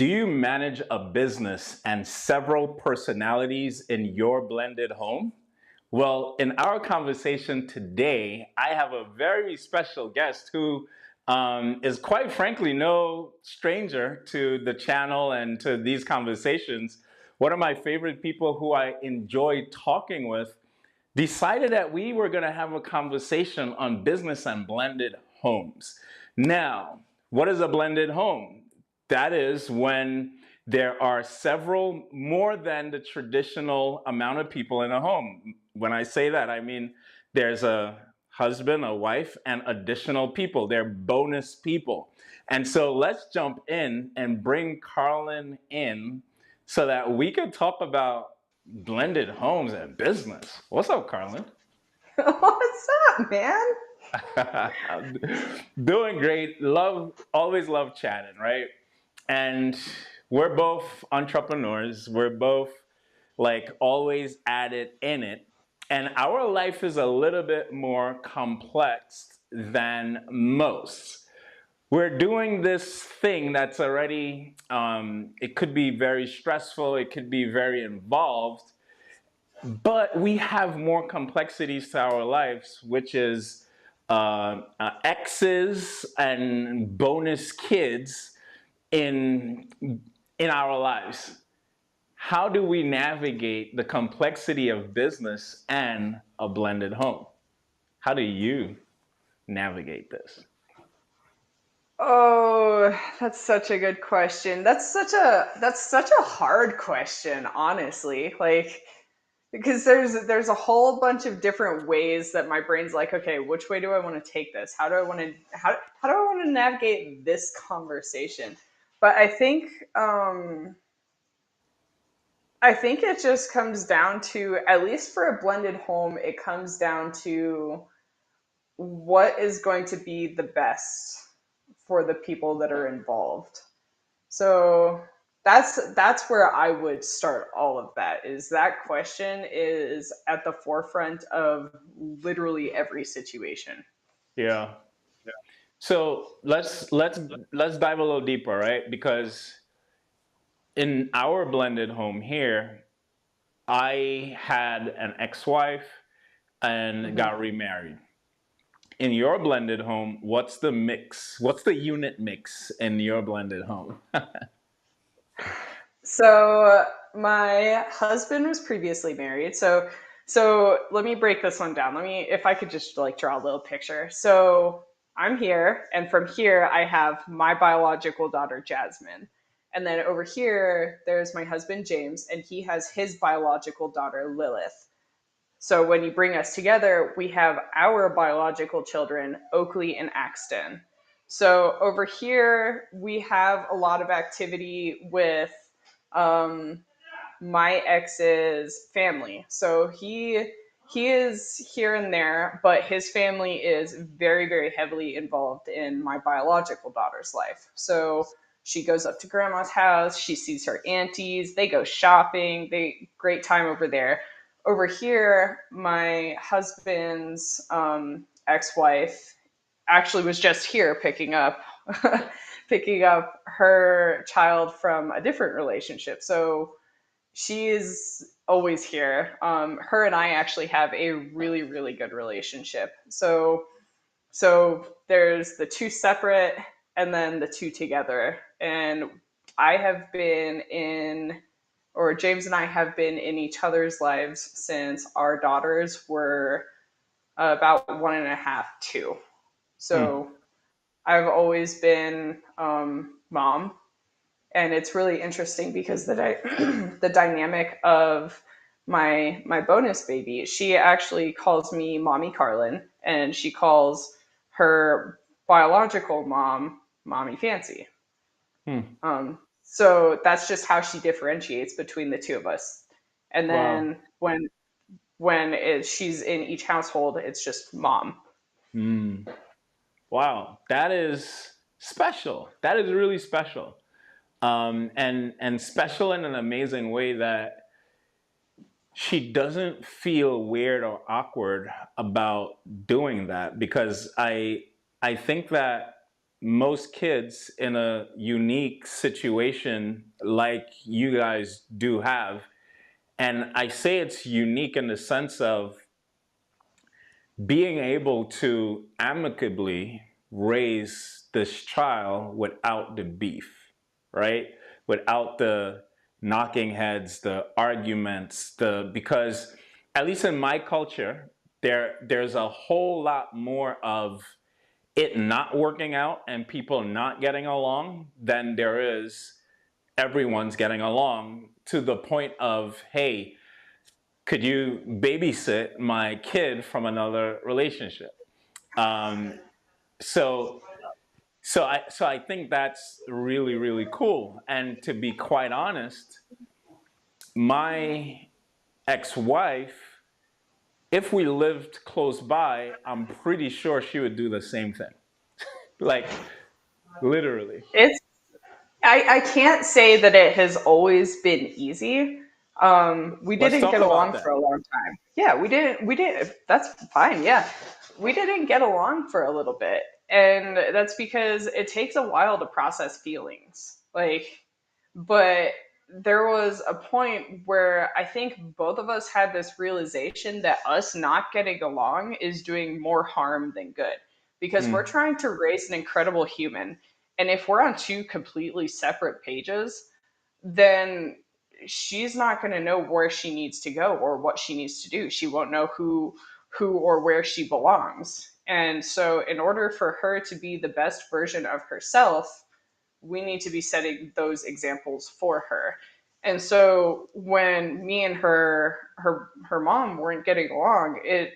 Do you manage a business and several personalities in your blended home? Well, in our conversation today, I have a very special guest who is quite frankly no stranger to the channel and to these conversations. One of my favorite people who I enjoy talking with decided that we were going to have a conversation on business and blended homes. Now, what is a blended home? That is when there are several more than the traditional amount of people in a home. When I say that, I mean there's a husband, a wife, and additional people. They're bonus people. And so let's jump in and bring Carlin in so that we could talk about blended homes and business. What's up, Carlin? What's up, man? Doing great. Always love chatting, right? And we're both entrepreneurs. We're both like always at it in it. And our life is a little bit more complex than most. We're doing this thing that's already, it could be very stressful, it could be very involved, but we have more complexities to our lives, which is exes and bonus kids in in our lives. How do we navigate the complexity of business and a blended home? How do you navigate this? Oh, that's such a good question. That's such a hard question, honestly. Like because there's a whole bunch of different ways that my brain's like, okay, which way do I want to take this? How do I want to navigate this conversation? But I think it just comes down to, at least for a blended home, it comes down to what is going to be the best for the people that are involved. So that's where I would start all of that. Is that question is at the forefront of literally every situation. Yeah. So let's dive a little deeper, right? Because in our blended home here, I had an ex-wife and hmm got remarried. In your blended home, what's the mix? What's the unit mix in your blended home? So my husband was previously married. So let me break this one down. Let me, if I could just like draw a little picture. So I'm here, and from here I have my biological daughter Jasmine, and then over here there's my husband James, and he has his biological daughter Lilith. So when you bring us together, we have our biological children, Oakley and Axton. So over here, we have a lot of activity with um, my ex's family. So he is here and there, but his family is very, very heavily involved in my biological daughter's life. So she goes up to grandma's house, she sees her aunties, they go shopping, they great time over there. Over here, my husband's ex-wife actually was just here picking up picking up her child from a different relationship. So she is always here. Her and I actually have a really, really good relationship. So there's the two separate and then the two together. And I have been in, or James and I have been in each other's lives since our daughters were about 1.5, 2. Hmm. So I've always been mom, and it's really interesting because the dynamic of my bonus baby, she actually calls me mommy Carlin, and she calls her biological mom mommy Fancy. Hmm. So that's just how she differentiates between the two of us. And Wow. then she's in each household, it's just mom. Hmm. Wow. That is special. That is really special. And special in an amazing way that she doesn't feel weird or awkward about doing that because I think that most kids in a unique situation like you guys do have. And I say it's unique in the sense of being able to amicably raise this child without the beef, right? Without the knocking heads, the arguments, because at least in my culture, there's a whole lot more of it not working out and people not getting along than there is everyone's getting along, to the point of, hey, could you babysit my kid from another relationship? Um, so so I think that's really, really cool. And to be quite honest, my ex-wife, if we lived close by, I'm pretty sure she would do the same thing. Like literally. It's I can't say that it has always been easy. We Let's didn't talk get about along that. for a long time. Yeah, we didn't. That's fine. Yeah, we didn't get along for a little bit, and that's because it takes a while to process feelings. But there was a point where I think both of us had this realization that us not getting along is doing more harm than good, because we're Mm, trying to raise an incredible human, and if we're on two completely separate pages, then she's not going to know where she needs to go or what she needs to do. She won't know who or where she belongs. And so in order for her to be the best version of herself, we need to be setting those examples for her. And so when me and her mom weren't getting along, it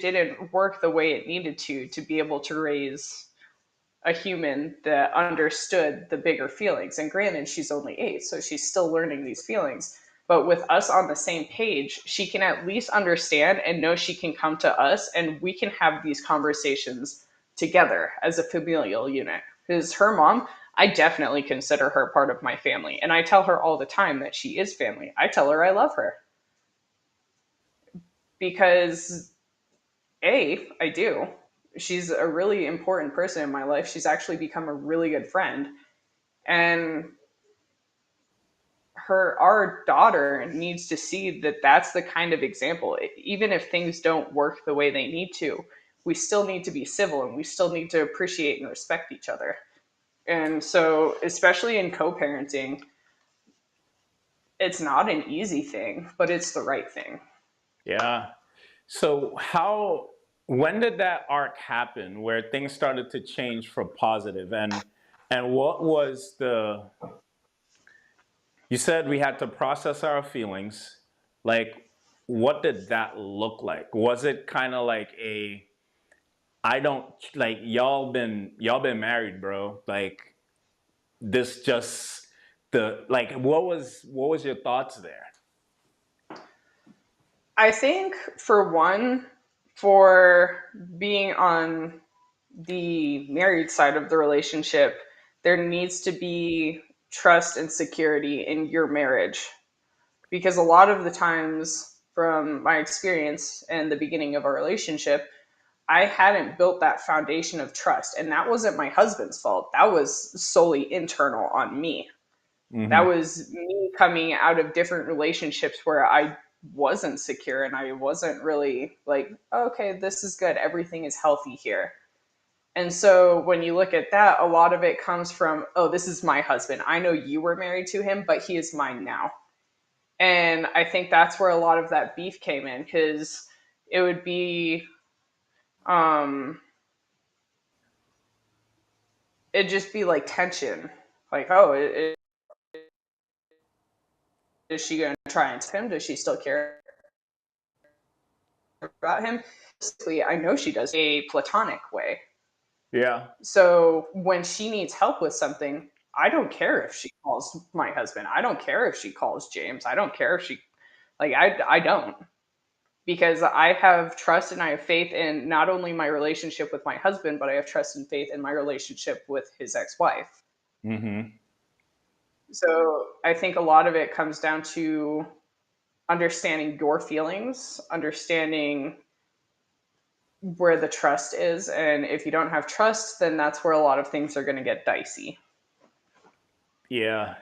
didn't work the way it needed to be able to raise a human that understood the bigger feelings. And granted, she's only 8, so she's still learning these feelings. But with us on the same page, she can at least understand and know she can come to us and we can have these conversations together as a familial unit. Because her mom, I definitely consider her part of my family. And I tell her all the time that she is family. I tell her I love her because I do. She's a really important person in my life. She's actually become a really good friend. And our daughter needs to see that that's the kind of example. Even if things don't work the way they need to, we still need to be civil and we still need to appreciate and respect each other. And so, especially in co-parenting, it's not an easy thing, but it's the right thing. yeah. So when did that arc happen where things started to change for positive? And what was you said we had to process our feelings. Like, what did that look like? Was it kind of like I don't, like, y'all been married, bro. Like, this just like, what was your thoughts there? I think, for one, for being on the married side of the relationship, there needs to be trust and security in your marriage. Because a lot of the times, from my experience and the beginning of our relationship, I hadn't built that foundation of trust. And that wasn't my husband's fault. That was solely internal on me. That Mm-hmm. was me coming out of different relationships where I wasn't secure and I wasn't really like, okay, this is good. Everything is healthy here. And so when you look at that, a lot of it comes from, oh, this is my husband. I know you were married to him, but he is mine now. And I think that's where a lot of that beef came in, because it would be, um, it'd just be like tension. Like, oh, is she going to try and tip him? Does she still care about him? Basically, I know she does, a platonic way. Yeah. So when she needs help with something, I don't care if she calls my husband. I don't care if she calls James. I don't care if she, like, I don't. Because I have trust and I have faith in not only my relationship with my husband, but I have trust and faith in my relationship with his ex wife. Mm-hmm. So I think a lot of it comes down to understanding your feelings, understanding where the trust is. And if you don't have trust, then that's where a lot of things are going to get dicey. Yeah,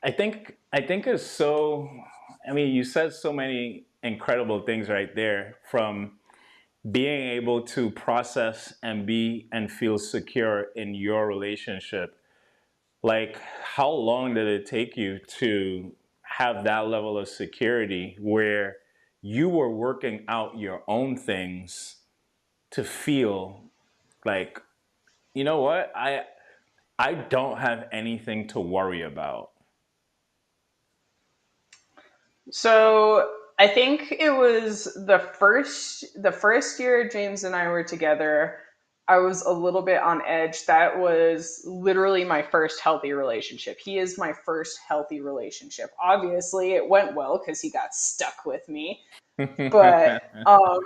I think it's so. I mean, you said so many incredible things right there. From being able to process and be and feel secure in your relationship. Like, how long did it take you to have that level of security where you were working out your own things to feel like, you know what, I don't have anything to worry about. So I think it was the first year James and I were together. I was a little bit on edge. That was literally my first healthy relationship. He is my first healthy relationship. Obviously, it went well because he got stuck with me, but um,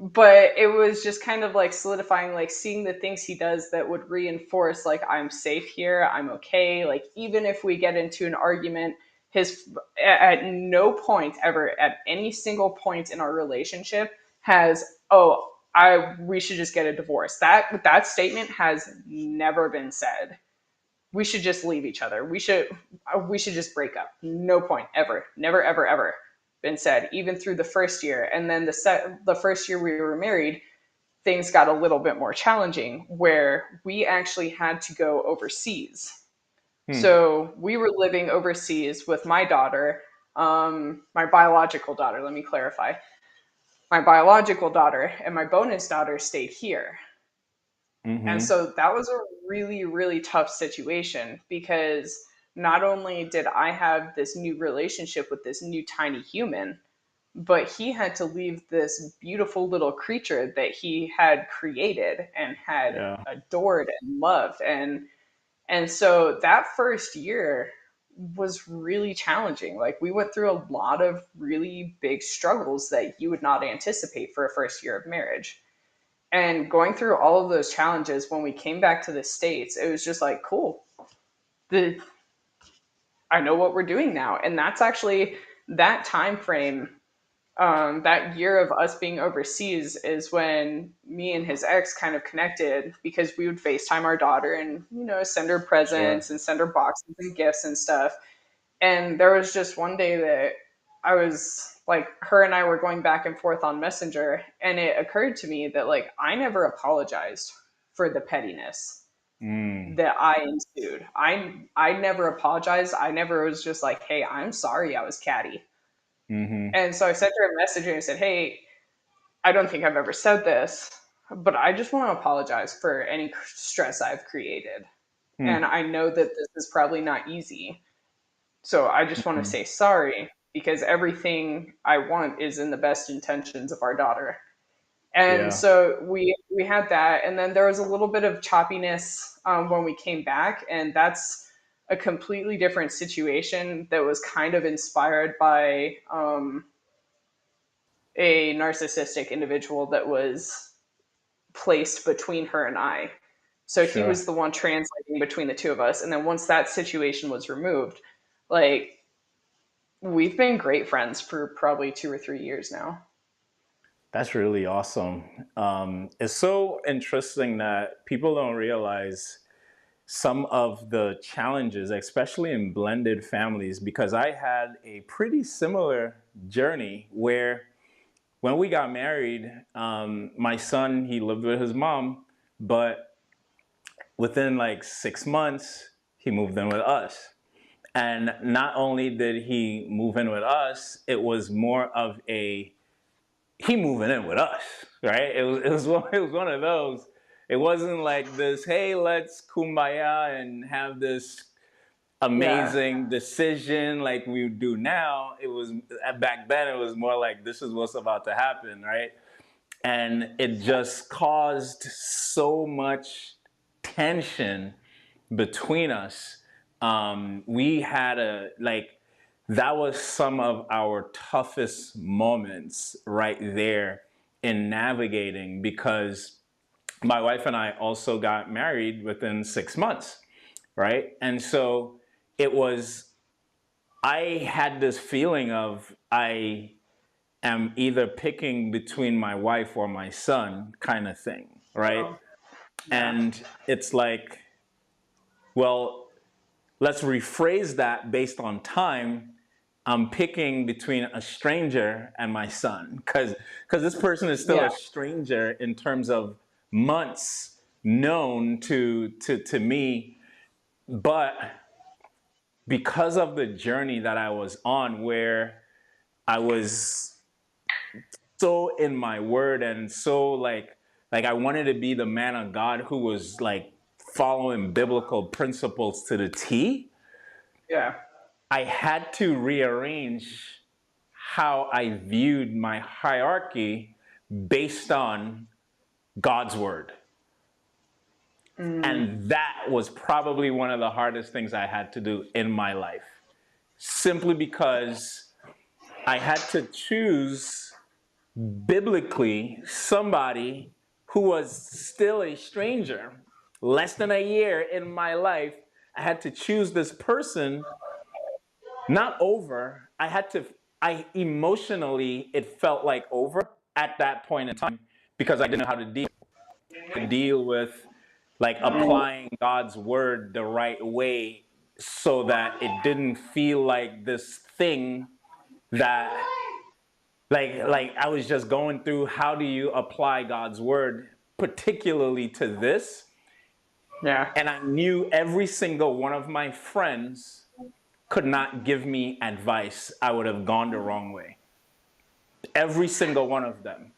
but it was just kind of like solidifying, like seeing the things he does that would reinforce like I'm safe here, I'm okay. Like even if we get into an argument, his at no point ever at any single point in our relationship has, oh, I we should just get a divorce. That statement has never been said. We should just leave each other. We should just break up. No point ever. Never ever ever been said, even through the first year. And then the first year we were married, things got a little bit more challenging where we actually had to go overseas. Hmm. So we were living overseas with my daughter, my biological daughter, let me clarify. My biological daughter and my bonus daughter stayed here. And Mm-hmm. so that was a really, really tough situation because not only did I have this new relationship with this new tiny human, but he had to leave this beautiful little creature that he had created and had Yeah. adored and loved. And so that first year was really challenging. Like we went through a lot of really big struggles that you would not anticipate for a first year of marriage. And going through all of those challenges when we came back to the States, it was just like, cool. The I know what we're doing now. And that's actually that time frame, that year of us being overseas is when me and his ex kind of connected because we would FaceTime our daughter and, send her Sure. presents and send her boxes and gifts and stuff. And there was just one day that I was like, her and I were going back and forth on Messenger, and it occurred to me that like I never apologized for the pettiness Mm. that I ensued. I never apologized. I never was just like, hey, I'm sorry I was catty. Mm-hmm. And so I sent her a message and I said, hey, I don't think I've ever said this, but I just want to apologize for any stress I've created. And Hmm. I know that this is probably not easy. So I just want to Mm-hmm. say sorry because everything I want is in the best intentions of our daughter. And Yeah. so we had that, and then there was a little bit of choppiness when we came back, and that's a completely different situation that was kind of inspired by a narcissistic individual that was placed between her and I. So he Sure. was the one translating between the two of us, and then once that situation was removed, like we've been great friends for probably 2 or 3 years now. That's really awesome. It's so interesting that people don't realize some of the challenges, especially in blended families, because I had a pretty similar journey where when we got married, my son, he lived with his mom, but within like 6 months, he moved in with us. And not only did he move in with us, it was more of a he moving in with us, right? It was one of those. It wasn't like this, hey, let's kumbaya and have this Yeah. amazing decision like we do now. It was back then. It was more like this is what's about to happen, right? And it just caused so much tension between us. We had a like that was some of our toughest moments right there in navigating because my wife and I also got married within 6 months, right? And so it was I had this feeling of am either picking between my wife or my son, kind of thing, right? Oh, yeah. And it's like, well, let's rephrase that based on time. I'm picking between a stranger and my son because this person is still Yeah. a stranger in terms of months known to me, but because of the journey that I was on, where I was so in my word and so like I wanted to be the man of God who was like following biblical principles to the T. Yeah. I had to rearrange how I viewed my hierarchy based on God's word. Mm, And that was probably one of the hardest things I had to do in my life, simply because I had to choose biblically somebody who was still a stranger, less than a year in my life. I had to choose this person, not over. I emotionally, it felt like over at that point in time because I didn't know how to deal with like applying God's word the right way so that it didn't feel like this thing that like I was just going through how do you apply God's word particularly to this, yeah. and I knew every single one of my friends could not give me advice. I would have gone the wrong way. Every single one of them.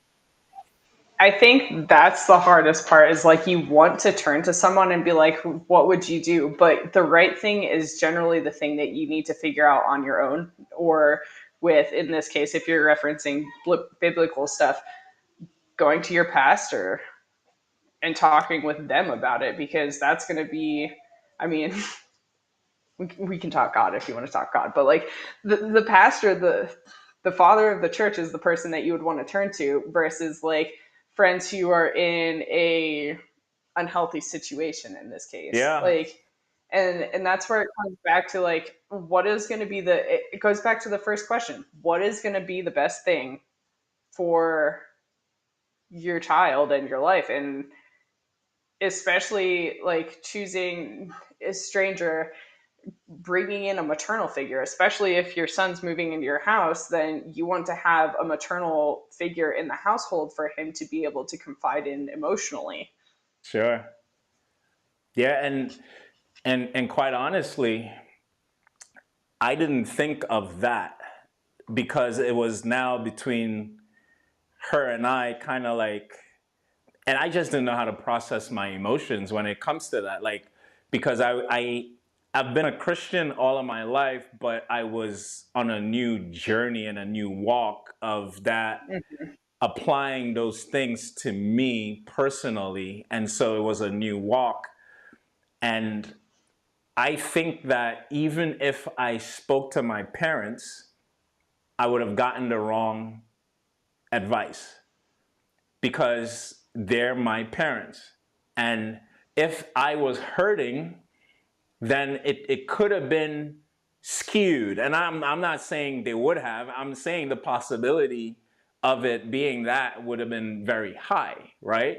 I think that's the hardest part is like you want to turn to someone and be like, what would you do? But the right thing is generally the thing that you need to figure out on your own, or with, in this case, if you're referencing biblical stuff, going to your pastor and talking with them about it, because that's going to be, I mean, we can talk God if you want to talk God, but like the pastor, the father of the church is the person that you would want to turn to versus like friends who are in a unhealthy situation in this case. Yeah, Like, and that's where it comes back to like what is going to be it goes back to the first question. What is going to be the best thing for your child and your life? And especially like choosing a stranger, bringing in a maternal figure, especially if your son's moving into your house, then you want to have a maternal figure in the household for him to be able to confide in emotionally. sure. Yeah, and quite honestly, I didn't think of that because it was now between her and I kind of like, and I just didn't know how to process my emotions when it comes to that. Like, because I've been a Christian all of my life, but I was on a new journey and a new walk of that, applying those things to me personally. And so it was a new walk. And I think that even if I spoke to my parents, I would have gotten the wrong advice because they're my parents. And if I was hurting, then it could have been skewed. And I'm not saying they would have, I'm saying the possibility of it being that would have been very high, right?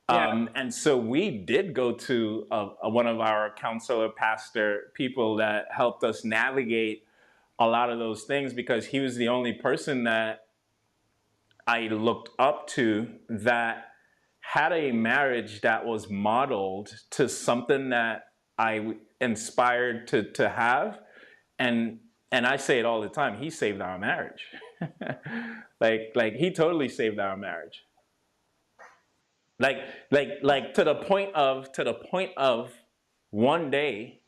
Yeah. And so we did go to one of our counselor pastor people that helped us navigate a lot of those things because he was the only person that I looked up to that had a marriage that was modeled to something that I inspired to have. And and I say it all the time, he saved our marriage. Like he totally saved our marriage. Like like to the point of one day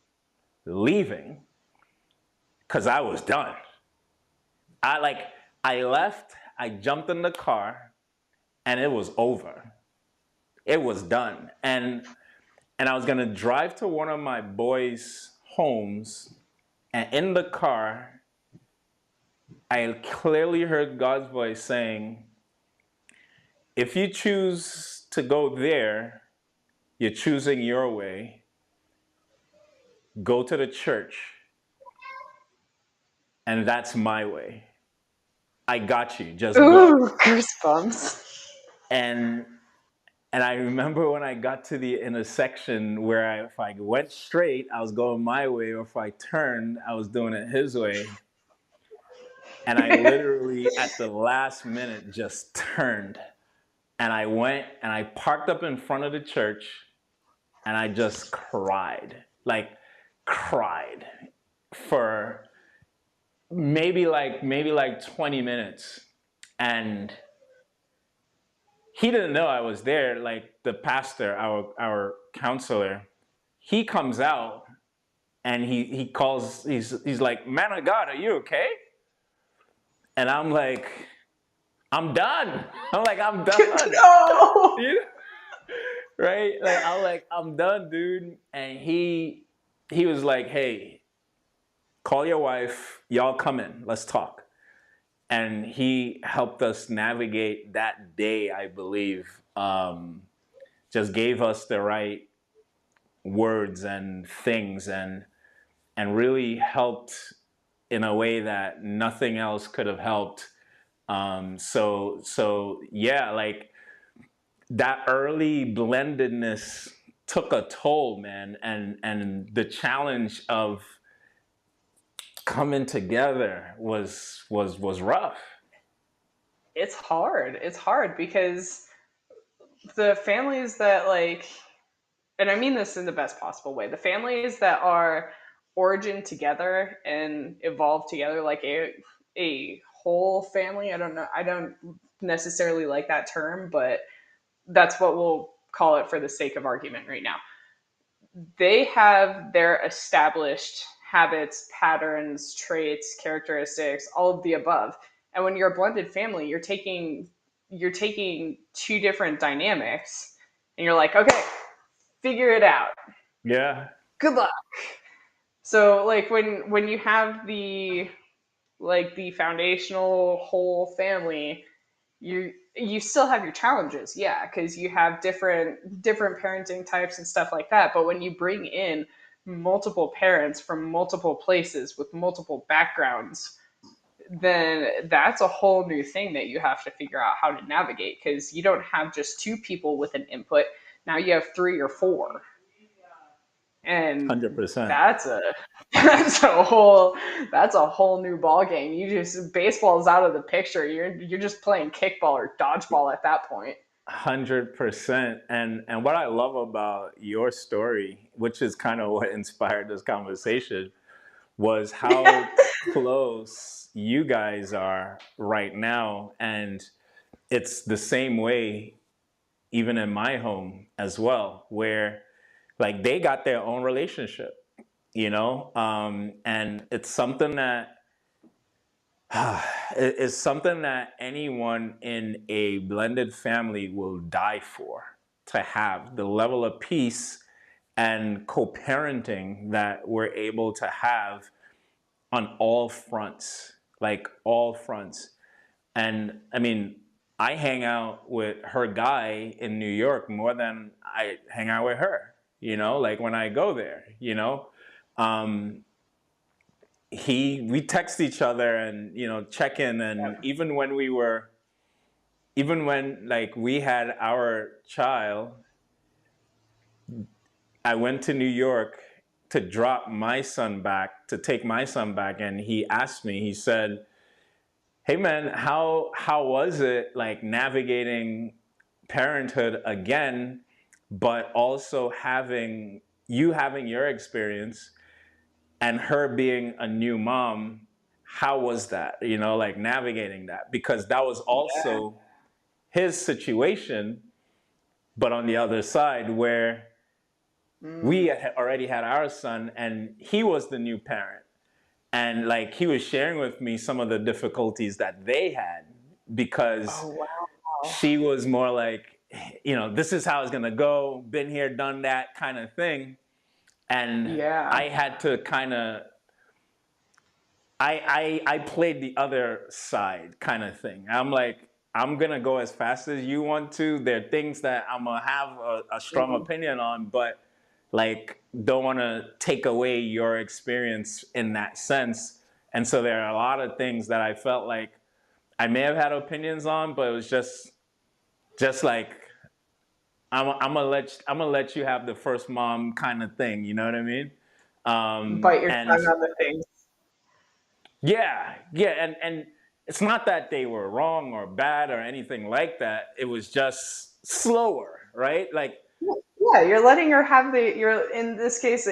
leaving because I was done. I like I left, I jumped in the car, and it was over. It was done. And I was gonna drive to one of my boys' homes, and in the car, I clearly heard God's voice saying, if you choose to go there, you're choosing your way. Go to the church, and that's my way. I got you, just go. Ooh, goosebumps. And I remember when I got to the intersection where if I went straight, I was going my way, or if I turned, I was doing it his way. And I literally, at the last minute, just turned. And I went and I parked up in front of the church and I just cried. Like, cried for maybe like 20 minutes. And he didn't know I was there. Like, the pastor, our counselor, he comes out and he calls, he's like, "Man of God, are you okay?" And I'm like, "I'm done." I'm like, "I'm done." No. You know? Right? Like, I'm done, dude. And he was like, "Hey, call your wife, y'all come in, let's talk." And he helped us navigate that day, I believe. Just gave us the right words and things, and really helped in a way that nothing else could have helped. So yeah, like, that early blendedness took a toll, man, and the challenge of coming together was rough. It's hard. It's hard because the families that like, and I mean this in the best possible way, the families that are origin together and evolve together like a whole family. I don't know. I don't necessarily like that term, but that's what we'll call it for the sake of argument right now. They have their established habits, patterns, traits, characteristics, all of the above. And when you're a blended family, you're taking two different dynamics and you're like, okay, figure it out. Yeah. Good luck. So like when you have the foundational whole family, you still have your challenges, yeah, because you have different parenting types and stuff like that. But when you bring in multiple parents from multiple places with multiple backgrounds, then that's a whole new thing that you have to figure out how to navigate, because you don't have just two people with an input. Now you have three or four, and 100%. that's a that's a whole that's a whole new ball game. You just baseball's out of the picture. You're just playing kickball or dodgeball at that point. 100%. And what I love about your story, which is kind of what inspired this conversation, was how close you guys are right now. And it's the same way even in my home as well, where, like, they got their own relationship, and it's something that is something that anyone in a blended family will die for, to have the level of peace and co-parenting that we're able to have on all fronts, like all fronts. And I mean, I hang out with her guy in New York more than I hang out with her, like when I go there, Um, we text each other and, check in. And Yeah. even when like we had our child, I went to New York to take my son back. And he asked me, he said, "Hey man, how was it, like, navigating parenthood again, but also having your experience and her being a new mom? How was that? Like, navigating that, because that was Yeah. also his situation, but on the other side, where we Mm. had already had our son and he was the new parent. And, like, he was sharing with me some of the difficulties that they had, because Oh wow. she was more like, this is how it's going to go, been here, done that kind of thing. And Yeah. I had to kind of, I played the other side kind of thing. I'm like, I'm going to go as fast as you want to. There are things that I'm going to have a strong Mhm. opinion on, but, like, don't want to take away your experience in that sense. And so there are a lot of things that I felt like I may have had opinions on, but it was just like I'm gonna let you have the first mom kind of thing. You know what I mean? Bite your And tongue on the things. yeah, yeah, and it's not that they were wrong or bad or anything like that. It was just slower, right? Like, Yeah, you're letting her have you're in this case,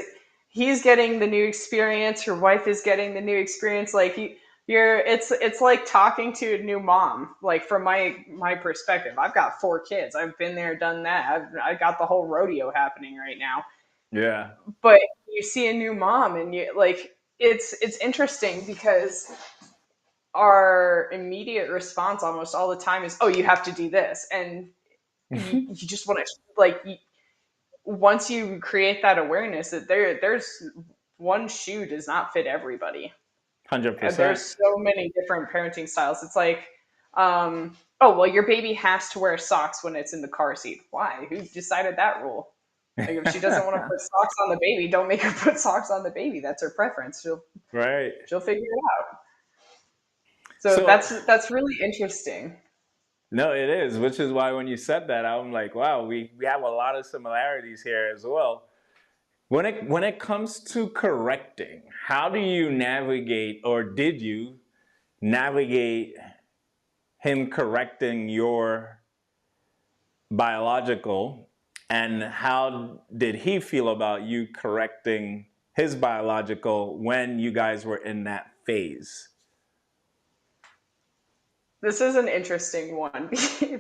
he's getting the new experience, your wife is getting the new experience. Like it's like talking to a new mom. Like from my perspective, I've got 4 kids. I've been there, done that. I got the whole rodeo happening right now. yeah, But you see a new mom, and you like it's interesting because our immediate response almost all the time is, "Oh, you have to do this," and you just want to like once you create that awareness that there's one shoe does not fit everybody. 100%. There's so many different parenting styles. It's like, oh well, your baby has to wear socks when it's in the car seat. Why? Who decided that rule? Like if she doesn't want to put socks on the baby, don't make her put socks on the baby. That's her preference. Right. She'll figure it out. So So that's really interesting. no, it is, which is why when you said that, I'm like, wow, we have a lot of similarities here as well. When it comes to correcting, how do you navigate, or did you navigate him correcting your biological, and how did he feel about you correcting his biological when you guys were in that phase? This is an interesting one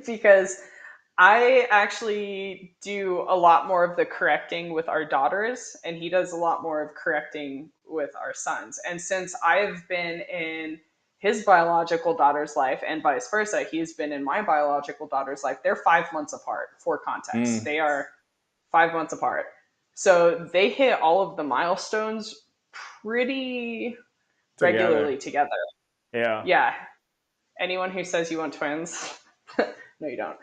because I actually do a lot more of the correcting with our daughters, and he does a lot more of correcting with our sons. And since I've been in his biological daughter's life and vice versa, he's been in my biological daughter's life, they're 5 months apart for context. Mm, They are 5 months apart. So they hit all of the milestones pretty together. regularly together. Yeah. Yeah. Anyone who says you want twins, no, you don't.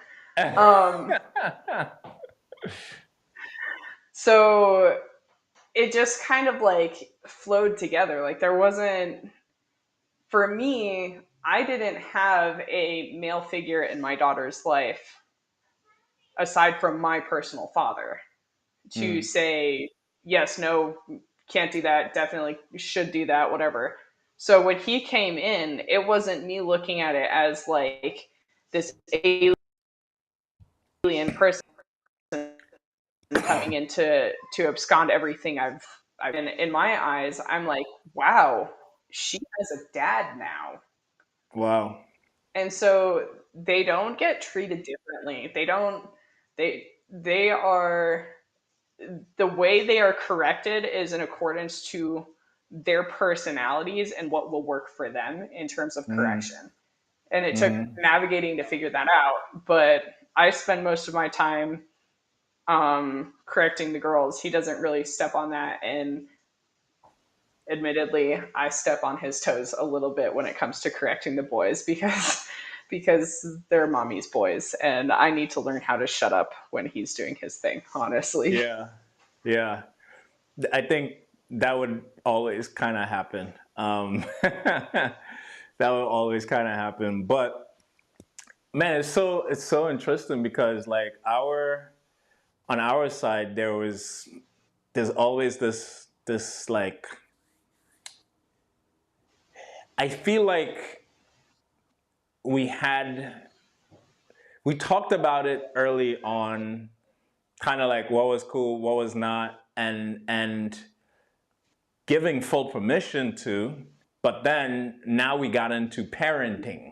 Um, so it just kind of like flowed together. Like there wasn't, for me, I didn't have a male figure in my daughter's life aside from my personal father to Mm, say, yes, no, can't do that, definitely should do that, whatever. So when he came in, it wasn't me looking at it as like this alien person coming in to abscond everything I've been in my eyes. I'm like, wow, she has a dad now. wow. And so they don't get treated differently. They don't they are the way they are corrected is in accordance to their personalities and what will work for them in terms of Mm, correction. And it took mm, navigating to figure that out, but I spend most of my time correcting the girls. He doesn't really step on that, and admittedly, I step on his toes a little bit when it comes to correcting the boys because because they're mommy's boys, and I need to learn how to shut up when he's doing his thing. Honestly, yeah. Yeah. I think that would always kind of happen. That would always kind of happen. But man, it's so interesting because like our on our side there's always this like I feel like we had we talked about it early on, kind of like what was cool, what was not, and giving full permission to, but then now we got into parenting,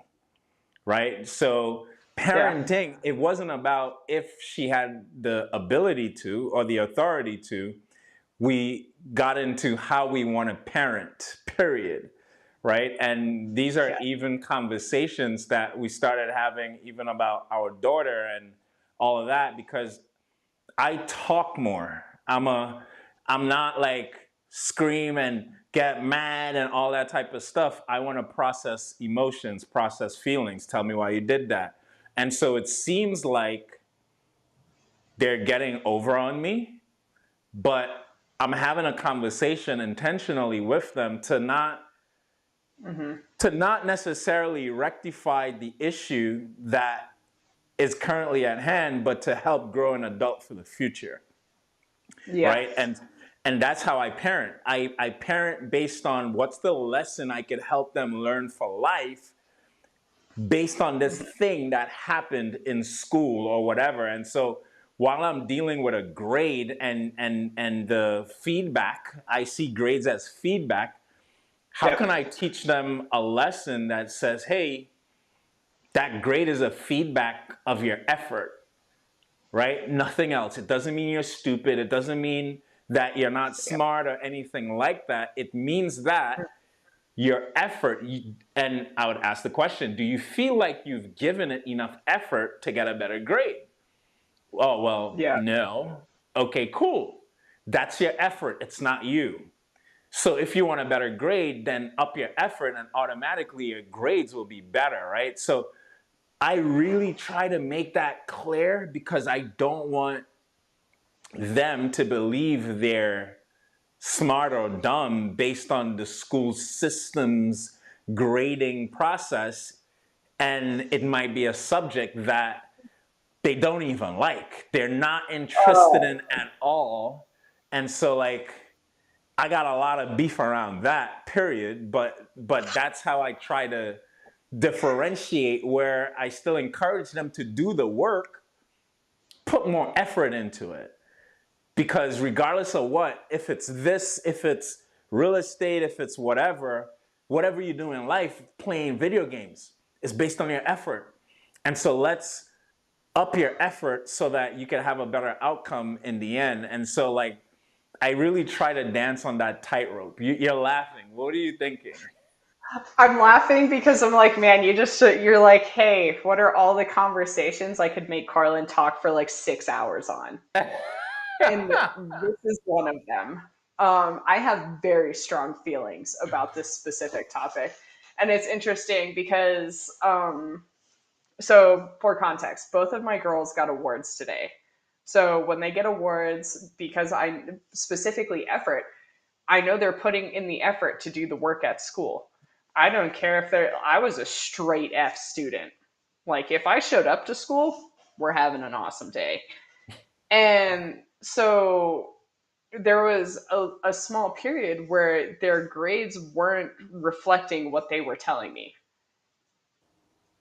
right? So yeah, parenting, it wasn't about if she had the ability to or the authority to. We got into how we want to parent, period, right? And these are yeah, even conversations that we started having even about our daughter and all of that because I talk more. I'm not like scream and get mad and all that type of stuff. I want to process emotions, process feelings. Tell me why you did that. And so it seems like they're getting over on me, but I'm having a conversation intentionally with them to not to not necessarily rectify the issue that is currently at hand, but to help grow an adult for the future, Yeah. right? And that's how I parent. I parent based on what's the lesson I could help them learn for life based on this thing that happened in school or whatever. And so while I'm dealing with a grade and the feedback, I see grades as feedback. How can Yep. I teach them a lesson that says, hey, that grade is a feedback of your effort, right? Nothing else. It doesn't mean you're stupid. It doesn't mean that you're not Yep. smart or anything like that. It means that your effort, and I would ask the question, do you feel like you've given it enough effort to get a better grade? Oh, well, Yeah. no. Okay, cool. That's your effort. It's not you. So if you want a better grade, then up your effort and automatically your grades will be better, right? So I really try to make that clear because I don't want them to believe they're smart or dumb based on the school system's grading process. And it might be a subject that they don't even like, they're not interested Oh. in at all. And so, like, I got a lot of beef around that, period. But that's how I try to differentiate, where I still encourage them to do the work, put more effort into it. Because regardless of what, if it's this, if it's real estate, if it's whatever you do in life, playing video games is based on your effort. And so let's up your effort so that you can have a better outcome in the end. And so, like, I really try to dance on that tightrope. You're laughing. What are you thinking? I'm laughing because I'm like, man, you're like, hey, what are all the conversations I could make Carlin talk for like 6 hours on? And this is one of them. I have very strong feelings about this specific topic. And it's interesting because, so for context, both of my girls got awards today. So when they get awards, because I specifically effort, I know they're putting in the effort to do the work at school. I don't care if I was a straight F student. Like if I showed up to school, we're having an awesome day. And so there was a small period where their grades weren't reflecting what they were telling me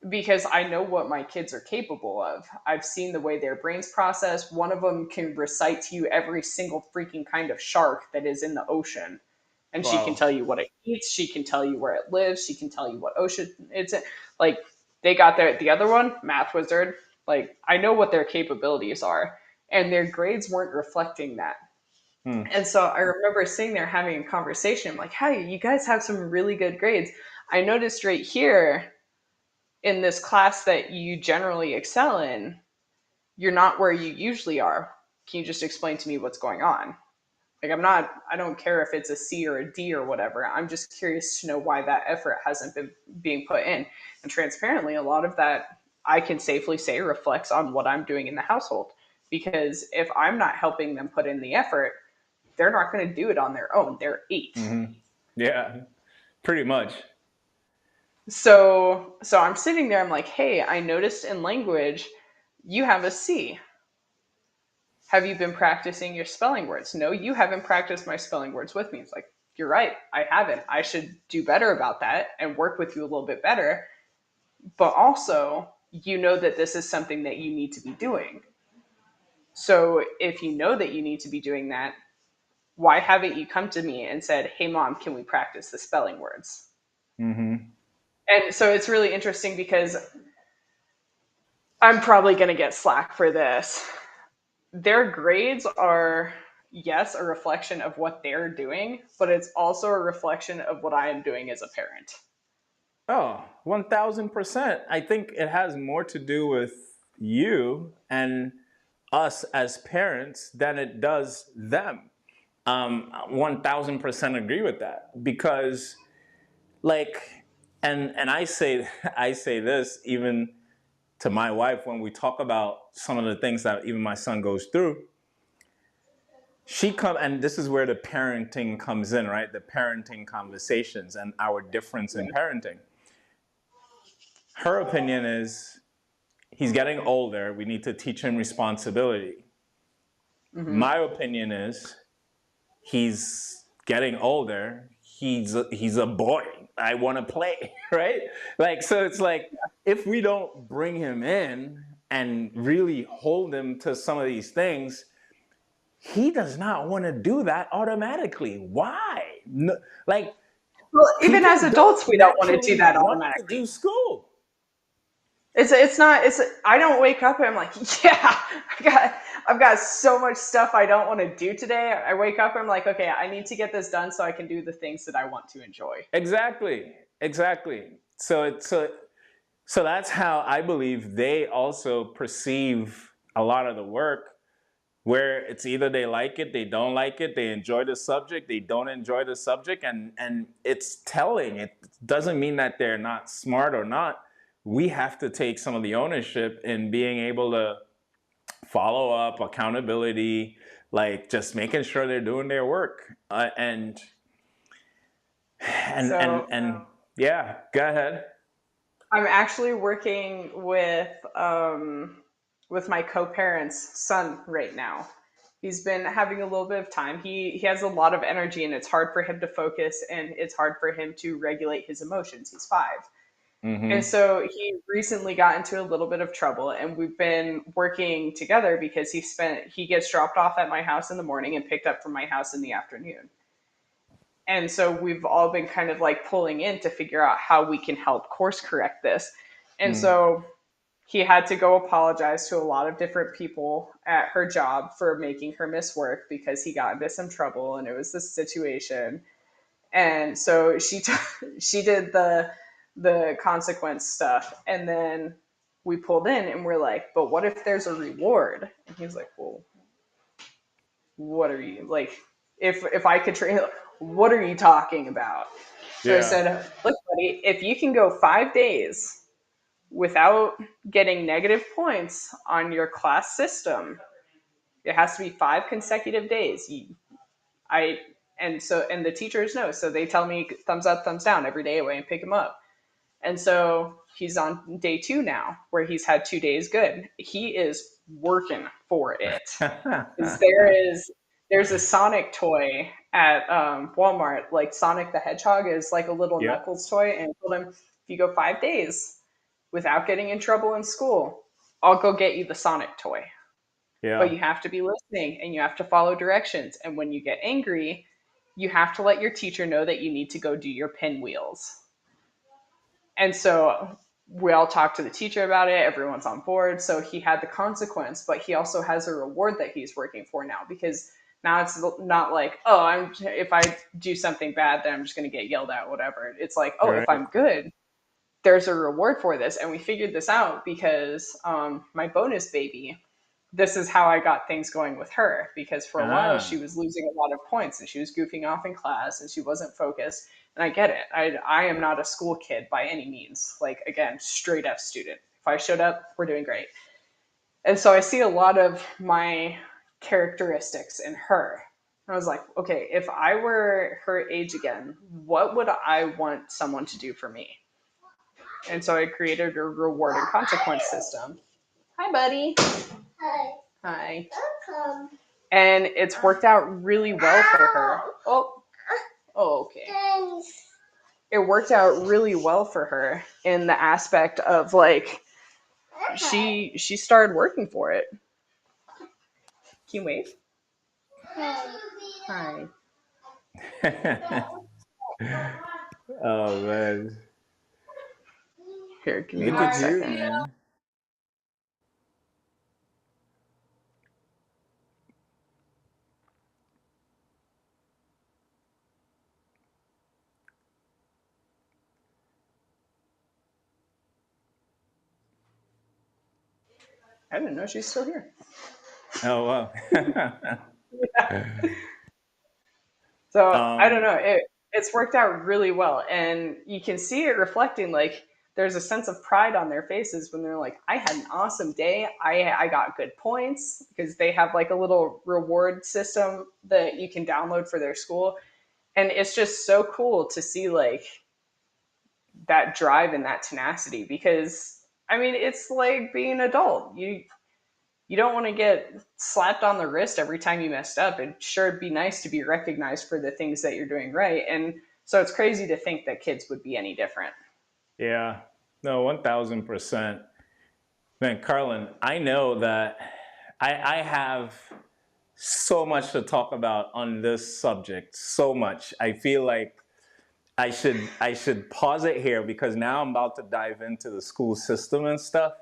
because I know what my kids are capable of. I've seen the way their brains process. One of them can recite to you every single freaking kind of shark that is in the ocean. And she can Wow. tell you what it eats. She can tell you where it lives. She can tell you what ocean it's in. Like, they got the other one, Math Wizard. Like, I know what their capabilities are. And their grades weren't reflecting that. Hmm. And so I remember sitting there having a conversation. I'm like, hey, you guys have some really good grades. I noticed right here in this class that you generally excel in, you're not where you usually are. Can you just explain to me what's going on? Like, I don't care if it's a C or a D or whatever. I'm just curious to know why that effort hasn't been being put in. And transparently, a lot of that I can safely say reflects on what I'm doing in the household. Because if I'm not helping them put in the effort, they're not going to do it on their own. They're 8. Mm-hmm. Yeah, pretty much. So I'm sitting there, I'm like, hey, I noticed in language you have a C. Have you been practicing your spelling words? No, you haven't practiced my spelling words with me. It's like, you're right, I haven't. I should do better about that and work with you a little bit better. But also, you know that this is something that you need to be doing. So if you know that you need to be doing that, why haven't you come to me and said, hey, mom, can we practice the spelling words? Mm-hmm. And so it's really interesting because I'm probably going to get slack for this. Their grades are, yes, a reflection of what they're doing, but it's also a reflection of what I am doing as a parent. Oh, 1000%. I think it has more to do with you and us as parents than it does them. 1000% agree with that because, like, and I say I say this even to my wife when we talk about some of the things that even my son goes through. she come, and this is where the parenting comes in, right? The parenting conversations and our difference in parenting. Her opinion is he's getting older. We need to teach him responsibility. Hmm. My opinion is he's getting older. He's a boy. I want to play, right? Like, so it's like if we don't bring him in and really hold him to some of these things, he does not want to do that automatically. Why? No, like, Well, even as people adults, don't we don't want to do naturally that want to automatically. do school. It's not it's I don't wake up and I'm like, yeah, I've got so much stuff I don't want to do today. I wake up and I'm like, okay, I need to get this done so I can do the things that I want to enjoy. Exactly. Exactly. So that's how I believe they also perceive a lot of the work, where it's either they like it, they don't like it, they enjoy the subject, they don't enjoy the subject, and it's telling. It doesn't mean that they're not smart or not. We have to take some of the ownership in being able to follow up, accountability, like just making sure they're doing their work. And So yeah, go ahead. I'm actually working with my co-parent's son right now. He's been having a little bit of time. He has a lot of energy and it's hard for him to focus and it's hard for him to regulate his emotions. He's 5. And Mm-hmm. so he recently got into a little bit of trouble and we've been working together because he gets dropped off at my house in the morning and picked up from my house in the afternoon. And so we've all been kind of like pulling in to figure out how we can help course correct this. And Mm. so he had to go apologize to a lot of different people at her job for making her miss work because he got into some trouble and it was this situation. And so she did the consequence stuff, and then we pulled in and we're like, but what if there's a reward? And he was like, well, what are you like? If I could train, what are you talking about? So I Yeah. said, look, buddy, if you can go 5 days without getting negative points on your class system, it has to be 5 consecutive days. I and the teachers know, so they tell me thumbs up, thumbs down every day away and pick him up. And so he's on day 2 now, where he's had 2 days good. He is working for it. Because there's a Sonic toy at Walmart. Like Sonic the Hedgehog is like a little Yeah. Knuckles toy, and I told him if you go 5 days without getting in trouble in school, I'll go get you the Sonic toy. But Yeah. you have to be listening and you have to follow directions. And when you get angry, you have to let your teacher know that you need to go do your pinwheels. And so we all talked to the teacher about it. Everyone's on board. So he had the consequence, but he also has a reward that he's working for now because now it's not like, oh, if I do something bad, then I'm just going to get yelled at, whatever. It's like, oh, if Right. I'm good, there's a reward for this. And we figured this out because my bonus baby, this is how I got things going with her because for a while she Ah. was losing a lot of points and she was goofing off in class and she wasn't focused. And I get it. I am not a school kid by any means. Like, again, straight F student. If I showed up, we're doing great. And so I see a lot of my characteristics in her. I was like, okay, if I were her age again, what would I want someone to do for me? And so I created a reward and consequence system. Hi, buddy. Hi. And it's worked out really well for her. Oh, okay. It worked out really well for her in the aspect of like she started working for it. Can you wave? Hi. Oh man. Here, give me Look one at you, second. man. I didn't know she's still here. Oh wow. So I don't um know. It's worked out really well, and you can see it reflecting. Like there's a sense of pride on their faces when they're like, I had an awesome day. I got good points, because they have like a little reward system that you can download for their school. And it's just so cool to see like that drive and that tenacity, because I mean, it's like being an adult. You don't want to get slapped on the wrist every time you messed up. And sure, it'd be nice to be recognized for the things that you're doing right. And so it's crazy to think that kids would be any different. Yeah, no, 1000%. Man, Carlin, I know that I have so much to talk about on this subject. So much. I feel like I should pause it here because now I'm about to dive into the school system and stuff.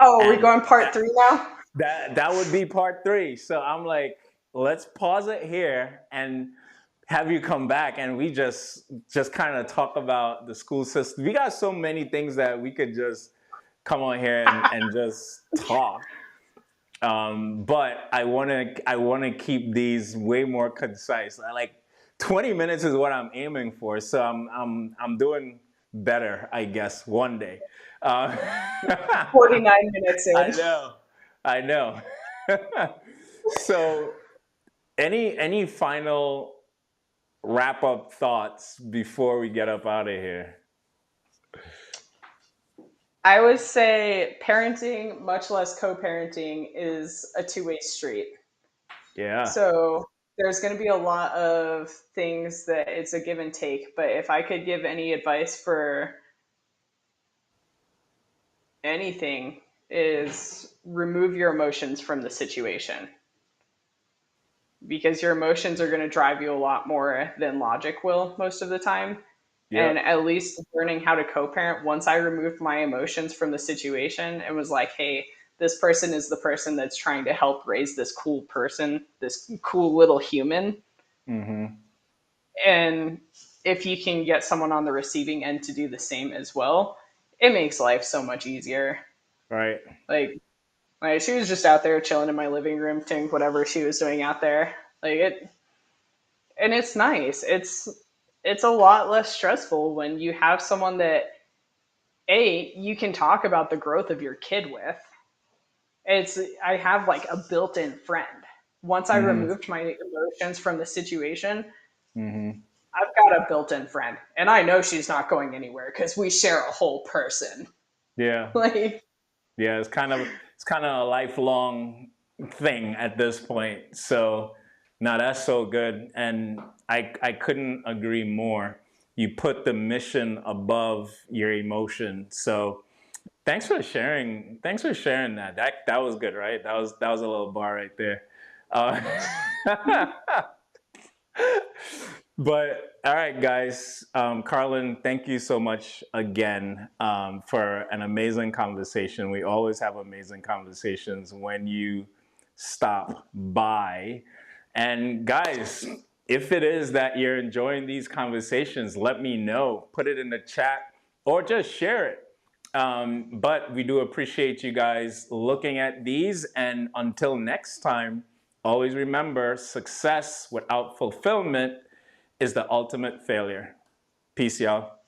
Oh, are we And going part three now? that would be part three. So I'm like, let's pause it here and have you come back and we just kind of talk about the school system. We got so many things that we could just come on here and just talk. But I wanna keep these way more concise. Like 20 minutes is what I'm aiming for. So I'm doing better, I guess, one day. Uh, 49 minutes I in. know, I know. So any final wrap up thoughts before we get up out of here? I would say parenting, much less co parenting, is a two-way street. Yeah. So there's going to be a lot of things that it's a give and take. But if I could give any advice for anything, is remove your emotions from the situation, because your emotions are going to drive you a lot more than logic will most of the time. And Yep. at least learning how to co-parent, once I removed my emotions from the situation and was like, hey, this person is the person that's trying to help raise this cool person, this cool little human. Mm-hmm. And if you can get someone on the receiving end to do the same as well, it makes life so much easier. Right. Like, she was just out there chilling in my living room doing whatever she was doing out there. Like it, and it's nice. It's a lot less stressful when you have someone that you can talk about the growth of your kid with. It's I have like a built-in friend. Once I Mm-hmm. removed my emotions from the situation, Mm-hmm. I've got a built-in friend, and I know she's not going anywhere because we share a whole person. Yeah. Like, Yeah. It's kind of a lifelong thing at this point. So now that's so good. And I couldn't agree more. You put the mission above your emotion. So thanks for sharing that. That was good, right? That was a little bar right there. Uh, but all right, guys. Carlin, thank you so much again for an amazing conversation. We always have amazing conversations when you stop by. And guys, if it is that you're enjoying these conversations, let me know. Put it in the chat or just share it. But we do appreciate you guys looking at these. And until next time, always remember success without fulfillment is the ultimate failure. Peace, y'all.